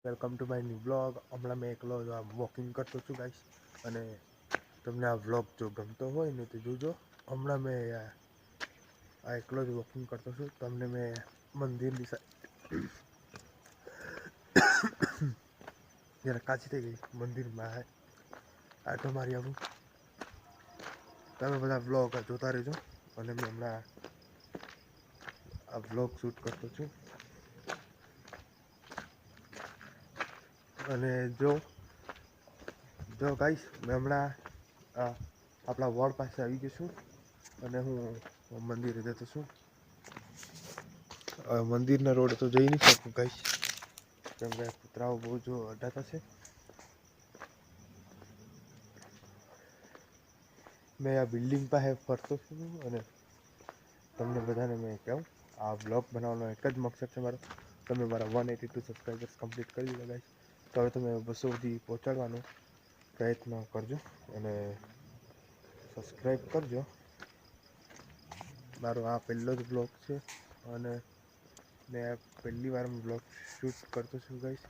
Welcome to my new blog. હમણાં મેં એકલો વોકિંગ કરતો છું ગાઈસ, અને તમને આ વ્લોગ જો ગમતો હોય ને તો જોજો. હમણાં મેં આ એકલો જ વોકિંગ કરતો છું. તમને મેં મંદિરની જરા કાચી થઈ ગઈ મંદિરમાં આટો મારી આવું. તમે બધા વ્લોગ જોતા રહેજો, અને મેં હમણાં આ વ્લોગ શૂટ કરતો છું. અને જો ગાઈસ, મેં હમણાં આપણા વોર્ડ પાસે આવી ગયો છું, અને હું મંદિરે જતો છું. મંદિરના રોડ તો જઈ નહીં શકું ગાઈસ, કેમ કે કૂતરાઓ બહુ જો અડાતા છે. મેં આ બિલ્ડિંગ પાસે ફરતો છું, અને તમને બધાને મેં કહું, આ બ્લોગ બનાવવાનો એક જ મકસદ છે મારો. તમે મારા 182 સબસ્ક્રાઈબર્સ કમ્પ્લીટ કરી દીધા ગાઈસ. તો હવે તમે 200 સુધી પહોંચાડવાનો પ્રયત્ન કરજો, અને સબસ્ક્રાઈબ કરજો. મારો આ પહેલો જ બ્લોગ છે, અને મેં પહેલી વાર બ્લોગ શૂટ કરતો છું ગાઈસ.